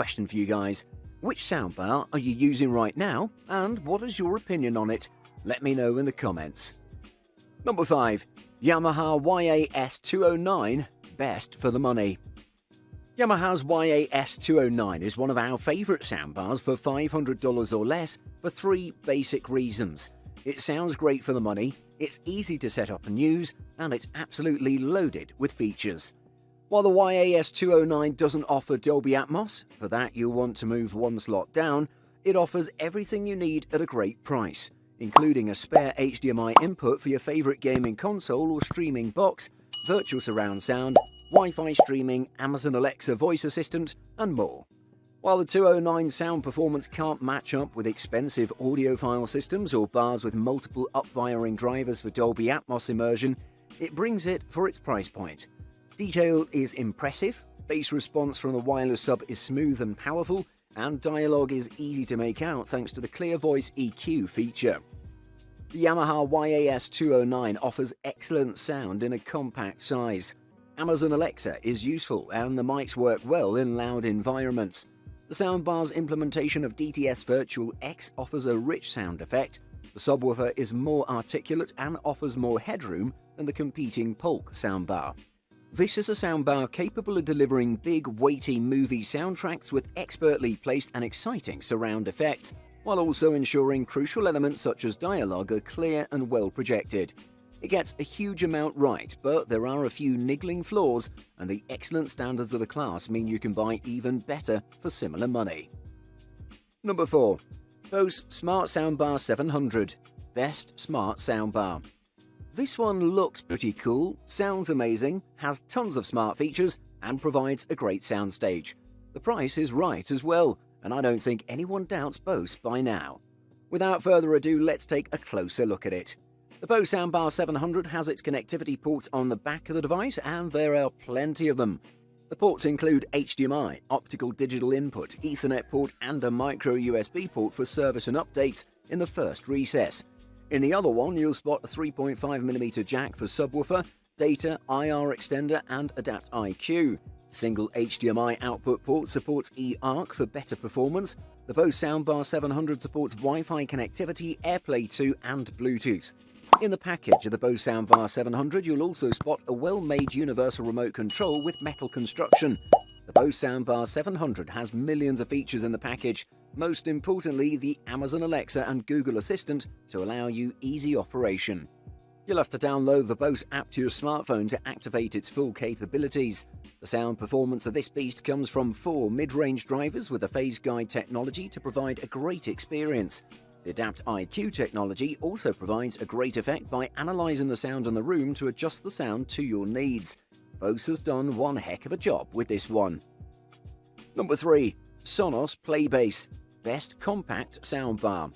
question for you guys. Which soundbar are you using right now, and what is your opinion on it? Let me know in the comments. Number 5. Yamaha YAS209, best for the money. Yamaha's YAS209 is one of our favourite soundbars for $500 or less for 3 basic reasons. It sounds great for the money, it's easy to set up and use, and it's absolutely loaded with features. While the YAS209 doesn't offer Dolby Atmos, for that you'll want to move one slot down, it offers everything you need at a great price, including a spare HDMI input for your favourite gaming console or streaming box, virtual surround sound, Wi-Fi streaming, Amazon Alexa voice assistant, and more. While the 209 sound performance can't match up with expensive audiophile systems or bars with multiple up-firing drivers for Dolby Atmos immersion, it brings it for its price point. Detail is impressive, bass response from the wireless sub is smooth and powerful, and dialogue is easy to make out thanks to the clear voice EQ feature. The Yamaha YAS209 offers excellent sound in a compact size. Amazon Alexa is useful and the mics work well in loud environments. The soundbar's implementation of DTS Virtual X offers a rich sound effect. The subwoofer is more articulate and offers more headroom than the competing Polk soundbar. This is a soundbar capable of delivering big, weighty movie soundtracks with expertly placed and exciting surround effects, while also ensuring crucial elements such as dialogue are clear and well projected. It gets a huge amount right, but there are a few niggling flaws, and the excellent standards of the class mean you can buy even better for similar money. Number 4. Bose Smart Soundbar 700, best smart soundbar. This one looks pretty cool, sounds amazing, has tons of smart features, and provides a great soundstage. The price is right as well, and I don't think anyone doubts Bose by now. Without further ado, let's take a closer look at it. The Bose Soundbar 700 has its connectivity ports on the back of the device, and there are plenty of them. The ports include HDMI, optical digital input, Ethernet port, and a micro USB port for service and updates in the first recess. In the other one, you'll spot a 3.5mm jack for subwoofer, data, IR extender, and Adapt IQ. Single HDMI output port supports eARC for better performance. The Bose Soundbar 700 supports Wi-Fi connectivity, AirPlay 2, and Bluetooth. In the package of the Bose Soundbar 700, you'll also spot a well-made universal remote control with metal construction. The Bose Soundbar 700 has millions of features in the package, most importantly the Amazon Alexa and Google Assistant to allow you easy operation. You'll have to download the Bose app to your smartphone to activate its full capabilities. The sound performance of this beast comes from 4 mid-range drivers with a phase guide technology to provide a great experience. The Adapt IQ technology also provides a great effect by analysing the sound in the room to adjust the sound to your needs. Bose has done one heck of a job with this one. Number 3. Sonos Playbase, best compact soundbar.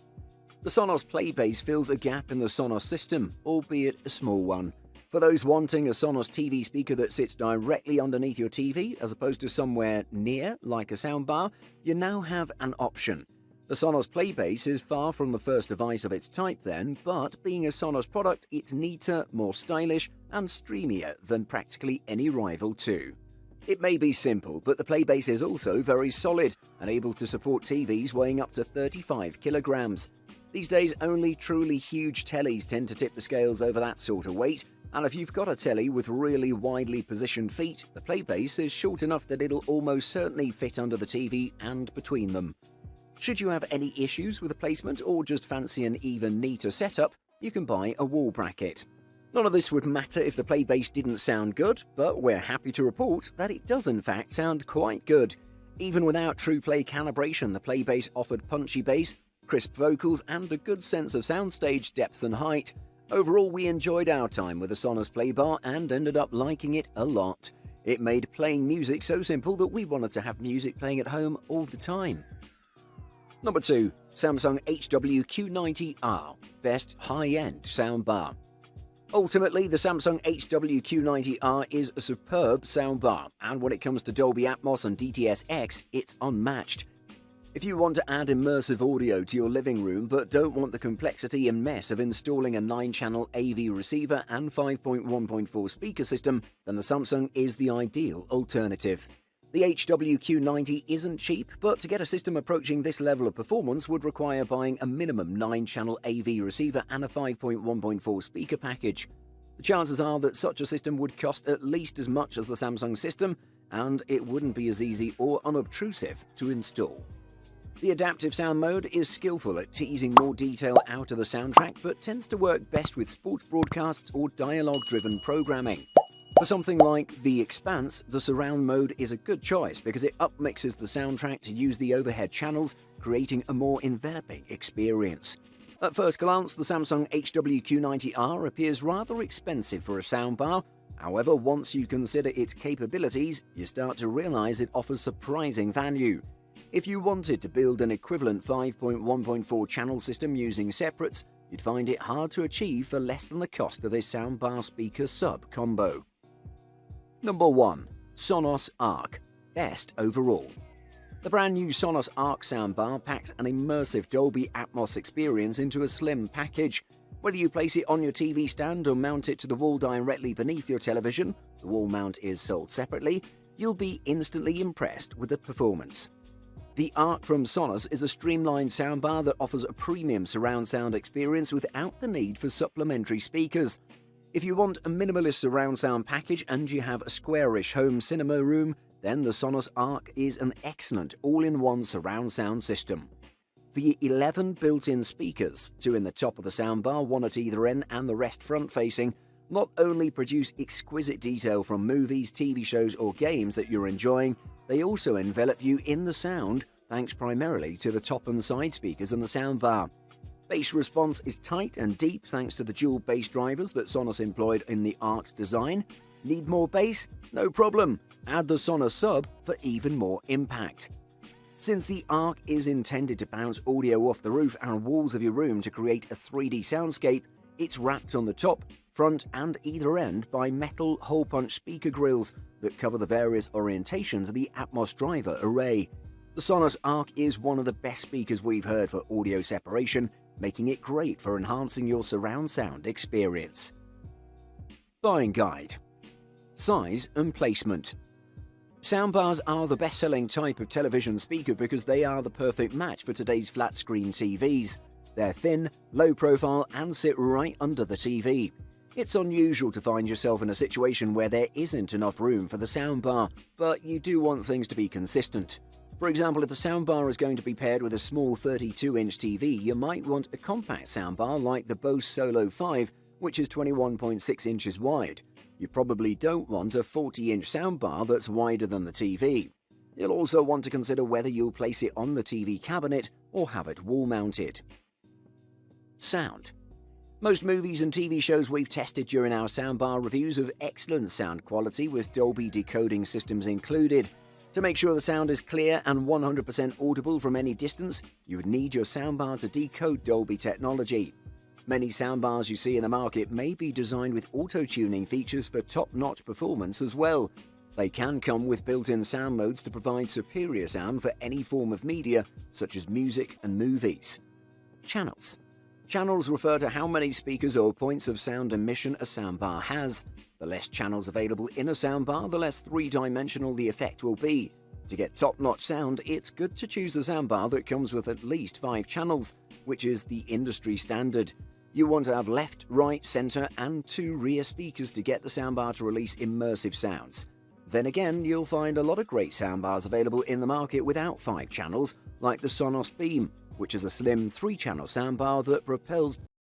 The Sonos Playbase fills a gap in the Sonos system, albeit a small one. For those wanting a Sonos TV speaker that sits directly underneath your TV as opposed to somewhere near, like a soundbar, you now have an option. The Sonos Playbase is far from the first device of its type then, but being a Sonos product, it's neater, more stylish, and streamier than practically any rival too. It may be simple, but the Playbase is also very solid and able to support TVs weighing up to 35 kilograms. These days, only truly huge tellies tend to tip the scales over that sort of weight, and if you've got a telly with really widely positioned feet, the Playbase is short enough that it'll almost certainly fit under the TV and between them. Should you have any issues with the placement or just fancy an even neater setup, you can buy a wall bracket. None of this would matter if the Playbase didn't sound good, but we're happy to report that it does in fact sound quite good. Even without true play calibration, the Playbase offered punchy bass, crisp vocals, and a good sense of soundstage depth and height. Overall, we enjoyed our time with the Sonos Playbar and ended up liking it a lot. It made playing music so simple that we wanted to have music playing at home all the time. Number 2. Samsung HW-Q90R, best high-end soundbar. Ultimately, the Samsung HW-Q90R is a superb soundbar, and when it comes to Dolby Atmos and DTS-X, it's unmatched. If you want to add immersive audio to your living room but don't want the complexity and mess of installing a 9-channel AV receiver and 5.1.4 speaker system, then the Samsung is the ideal alternative. The HWQ90 isn't cheap, but to get a system approaching this level of performance would require buying a minimum 9-channel AV receiver and a 5.1.4 speaker package. The chances are that such a system would cost at least as much as the Samsung system, and it wouldn't be as easy or unobtrusive to install. The adaptive sound mode is skillful at teasing more detail out of the soundtrack, but tends to work best with sports broadcasts or dialogue-driven programming. For something like The Expanse, the surround mode is a good choice because it upmixes the soundtrack to use the overhead channels, creating a more enveloping experience. At first glance, the Samsung HWQ90R appears rather expensive for a soundbar. However, once you consider its capabilities, you start to realize it offers surprising value. If you wanted to build an equivalent 5.1.4 channel system using separates, you'd find it hard to achieve for less than the cost of this soundbar speaker sub combo. Number 1. Sonos Arc. Best overall. The brand new Sonos Arc soundbar packs an immersive Dolby Atmos experience into a slim package. Whether you place it on your TV stand or mount it to the wall directly beneath your television, the wall mount is sold separately, you'll be instantly impressed with the performance. The Arc from Sonos is a streamlined soundbar that offers a premium surround sound experience without the need for supplementary speakers. If you want a minimalist surround sound package and you have a squarish home cinema room, then the Sonos Arc is an excellent all-in-one surround sound system. The 11 built-in speakers, 2 in the top of the soundbar, 1 at either end and the rest front-facing, not only produce exquisite detail from movies, TV shows or games that you're enjoying, they also envelop you in the sound thanks primarily to the top and side speakers in the soundbar. Bass response is tight and deep thanks to the dual bass drivers that Sonos employed in the Arc's design. Need more bass? No problem. Add the Sonos sub for even more impact. Since the Arc is intended to bounce audio off the roof and walls of your room to create a 3D soundscape, it's wrapped on the top, front and either end by metal hole-punch speaker grills that cover the various orientations of the Atmos driver array. The Sonos Arc is one of the best speakers we've heard for audio separation, making it great for enhancing your surround sound experience. Buying guide. Size and placement. Soundbars are the best-selling type of television speaker because they are the perfect match for today's flat-screen TVs. They're thin, low profile and sit right under the TV. It's unusual to find yourself in a situation where there isn't enough room for the soundbar, but you do want things to be consistent. For example, if the soundbar is going to be paired with a small 32-inch TV, you might want a compact soundbar like the Bose Solo 5, which is 21.6 inches wide. You probably don't want a 40-inch soundbar that's wider than the TV. You'll also want to consider whether you'll place it on the TV cabinet or have it wall-mounted. Sound. Most movies and TV shows we've tested during our soundbar reviews have excellent sound quality with Dolby decoding systems included. To make sure the sound is clear and 100% audible from any distance, you would need your soundbar to decode Dolby technology. Many soundbars you see in the market may be designed with auto-tuning features for top-notch performance as well. They can come with built-in sound modes to provide superior sound for any form of media, such as music and movies. Channels. Channels refer to how many speakers or points of sound emission a soundbar has. The less channels available in a soundbar, the less three-dimensional the effect will be. To get top-notch sound, it's good to choose a soundbar that comes with at least 5 channels, which is the industry standard. You want to have left, right, center, and 2 rear speakers to get the soundbar to release immersive sounds. Then again, you'll find a lot of great soundbars available in the market without 5 channels, like the Sonos Beam, which is a slim 3-channel soundbar that propels